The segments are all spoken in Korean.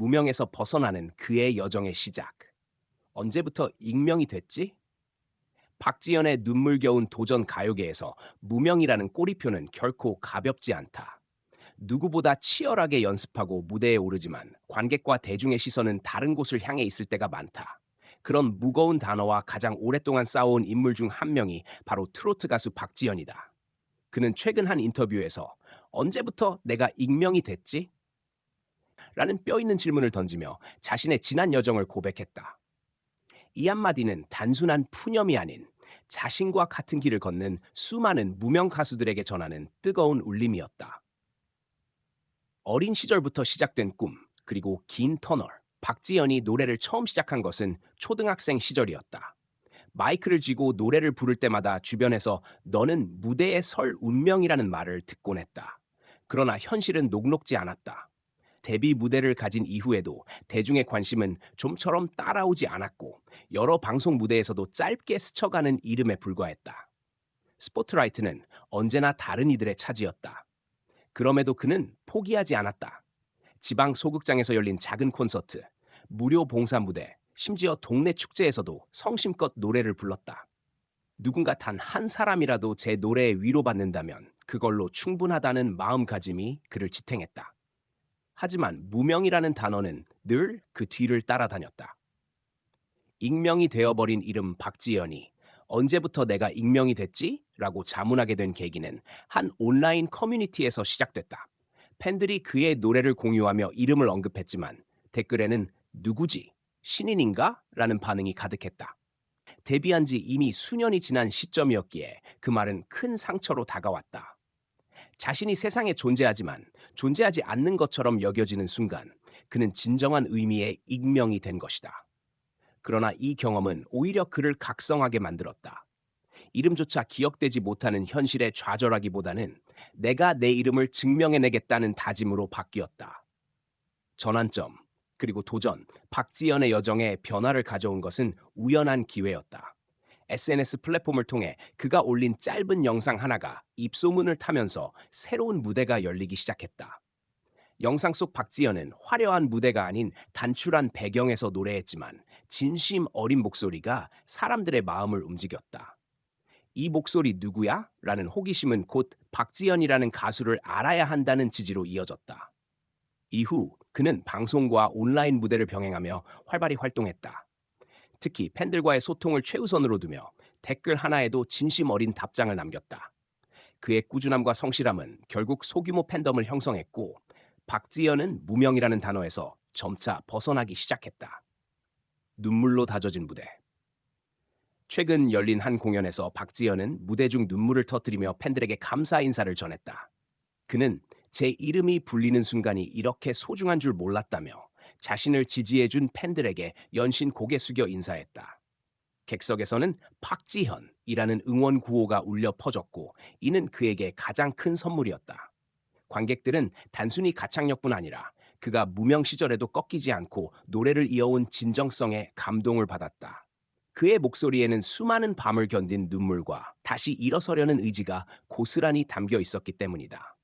무명에서 벗어나는 그의 여정의 시작. 언제부터 익명이 됐지? 박지연의 눈물겨운 도전 가요계에서 무명이라는 꼬리표는 결코 가볍지 않다. 누구보다 치열하게 연습하고 무대에 오르지만 관객과 대중의 시선은 다른 곳을 향해 있을 때가 많다. 그런 무거운 단어와 가장 오랫동안 싸워온 인물 중 한 명이 바로 트로트 가수 박지연이다. 그는 최근 한 인터뷰에서 언제부터 내가 익명이 됐지? 라는 뼈 있는 질문을 던지며 자신의 지난 여정을 고백했다. 이 한마디는 단순한 푸념이 아닌 자신과 같은 길을 걷는 수많은 무명 가수들에게 전하는 뜨거운 울림이었다. 어린 시절부터 시작된 꿈, 그리고 긴 터널. 박지연이 노래를 처음 시작한 것은 초등학생 시절이었다. 마이크를 쥐고 노래를 부를 때마다 주변에서 너는 무대에 설 운명이라는 말을 듣곤 했다. 그러나 현실은 녹록지 않았다. 데뷔 무대를 가진 이후에도 대중의 관심은 좀처럼 따라오지 않았고 여러 방송 무대에서도 짧게 스쳐가는 이름에 불과했다. 스포트라이트는 언제나 다른 이들의 차지였다. 그럼에도 그는 포기하지 않았다. 지방 소극장에서 열린 작은 콘서트, 무료 봉사 무대, 심지어 동네 축제에서도 성심껏 노래를 불렀다. 누군가 단 한 사람이라도 제 노래에 위로받는다면 그걸로 충분하다는 마음가짐이 그를 지탱했다. 하지만 무명이라는 단어는 늘 그 뒤를 따라다녔다. 익명이 되어버린 이름 박지연이 언제부터 내가 익명이 됐지? 라고 자문하게 된 계기는 한 온라인 커뮤니티에서 시작됐다. 팬들이 그의 노래를 공유하며 이름을 언급했지만 댓글에는 누구지? 신인인가? 라는 반응이 가득했다. 데뷔한 지 이미 수년이 지난 시점이었기에 그 말은 큰 상처로 다가왔다. 자신이 세상에 존재하지만 존재하지 않는 것처럼 여겨지는 순간 그는 진정한 의미의 익명이 된 것이다. 그러나 이 경험은 오히려 그를 각성하게 만들었다. 이름조차 기억되지 못하는 현실에 좌절하기보다는 내가 내 이름을 증명해내겠다는 다짐으로 바뀌었다. 전환점, 그리고 도전, 박지연의 여정에 변화를 가져온 것은 우연한 기회였다. SNS 플랫폼을 통해 그가 올린 짧은 영상 하나가 입소문을 타면서 새로운 무대가 열리기 시작했다. 영상 속 박지연은 화려한 무대가 아닌 단출한 배경에서 노래했지만 진심 어린 목소리가 사람들의 마음을 움직였다. 이 목소리 누구야? 라는 호기심은 곧 박지연이라는 가수를 알아야 한다는 지지로 이어졌다. 이후 그는 방송과 온라인 무대를 병행하며 활발히 활동했다. 특히 팬들과의 소통을 최우선으로 두며 댓글 하나에도 진심 어린 답장을 남겼다. 그의 꾸준함과 성실함은 결국 소규모 팬덤을 형성했고 박지연은 무명이라는 단어에서 점차 벗어나기 시작했다. 눈물로 다져진 무대. 최근 열린 한 공연에서 박지연은 무대 중 눈물을 터뜨리며 팬들에게 감사 인사를 전했다. 그는 제 이름이 불리는 순간이 이렇게 소중한 줄 몰랐다며 자신을 지지해준 팬들에게 연신 고개 숙여 인사했다. 객석에서는 박지현이라는 응원 구호가 울려 퍼졌고 이는 그에게 가장 큰 선물이었다. 관객들은 단순히 가창력뿐 아니라 그가 무명 시절에도 꺾이지 않고 노래를 이어온 진정성에 감동을 받았다. 그의 목소리에는 수많은 밤을 견딘 눈물과 다시 일어서려는 의지가 고스란히 담겨 있었기 때문이다.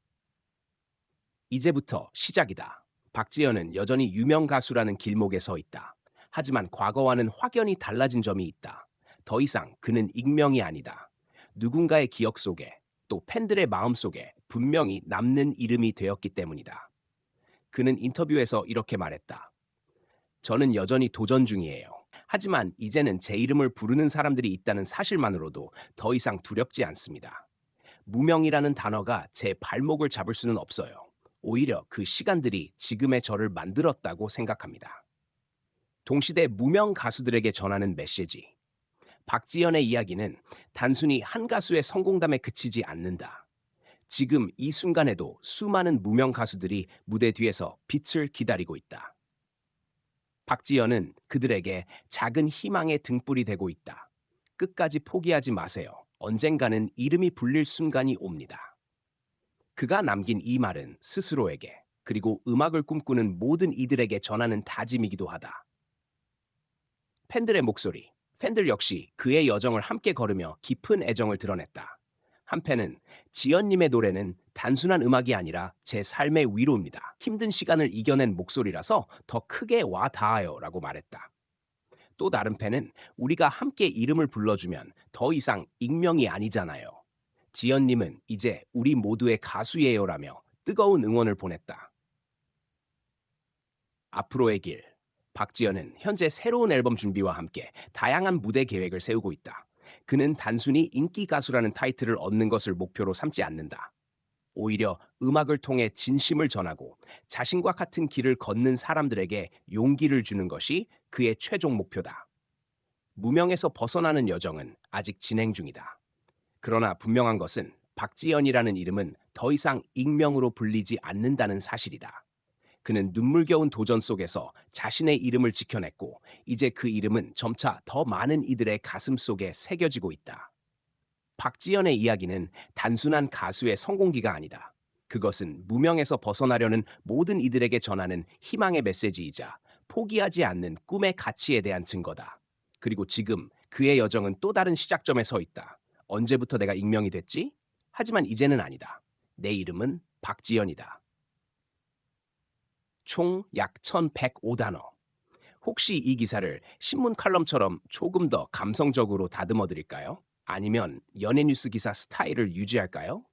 이제부터 시작이다. 박지현은 여전히 유명 가수라는 길목에 서 있다. 하지만 과거와는 확연히 달라진 점이 있다. 더 이상 그는 익명이 아니다. 누군가의 기억 속에 또 팬들의 마음 속에 분명히 남는 이름이 되었기 때문이다. 그는 인터뷰에서 이렇게 말했다. 저는 여전히 도전 중이에요. 하지만 이제는 제 이름을 부르는 사람들이 있다는 사실만으로도 더 이상 두렵지 않습니다. 무명이라는 단어가 제 발목을 잡을 수는 없어요. 오히려 그 시간들이 지금의 저를 만들었다고 생각합니다. 동시대 무명 가수들에게 전하는 메시지. 박지연의 이야기는 단순히 한 가수의 성공담에 그치지 않는다. 지금 이 순간에도 수많은 무명 가수들이 무대 뒤에서 빛을 기다리고 있다. 박지연은 그들에게 작은 희망의 등불이 되고 있다. 끝까지 포기하지 마세요. 언젠가는 이름이 불릴 순간이 옵니다. 그가 남긴 이 말은 스스로에게 그리고 음악을 꿈꾸는 모든 이들에게 전하는 다짐이기도 하다. 팬들의 목소리. 팬들 역시 그의 여정을 함께 걸으며 깊은 애정을 드러냈다. 한편은 지연님의 노래는 단순한 음악이 아니라 제 삶의 위로입니다. 힘든 시간을 이겨낸 목소리라서 더 크게 와 닿아요라고 말했다. 또 다른 팬은 우리가 함께 이름을 불러주면 더 이상 익명이 아니잖아요. 지연님은 이제 우리 모두의 가수예요라며 뜨거운 응원을 보냈다. 앞으로의 길. 박지연은 현재 새로운 앨범 준비와 함께 다양한 무대 계획을 세우고 있다. 그는 단순히 인기 가수라는 타이틀을 얻는 것을 목표로 삼지 않는다. 오히려 음악을 통해 진심을 전하고 자신과 같은 길을 걷는 사람들에게 용기를 주는 것이 그의 최종 목표다. 무명에서 벗어나는 여정은 아직 진행 중이다. 그러나 분명한 것은 박지연이라는 이름은 더 이상 익명으로 불리지 않는다는 사실이다. 그는 눈물겨운 도전 속에서 자신의 이름을 지켜냈고, 이제 그 이름은 점차 더 많은 이들의 가슴 속에 새겨지고 있다. 박지연의 이야기는 단순한 가수의 성공기가 아니다. 그것은 무명에서 벗어나려는 모든 이들에게 전하는 희망의 메시지이자 포기하지 않는 꿈의 가치에 대한 증거다. 그리고 지금 그의 여정은 또 다른 시작점에 서 있다. 언제부터 내가 익명이 됐지? 하지만 이제는 아니다. 내 이름은 박지연이다. 총 약 1105단어. 혹시 이 기사를 신문 칼럼처럼 조금 더 감성적으로 다듬어 드릴까요? 아니면 연예 뉴스 기사 스타일을 유지할까요?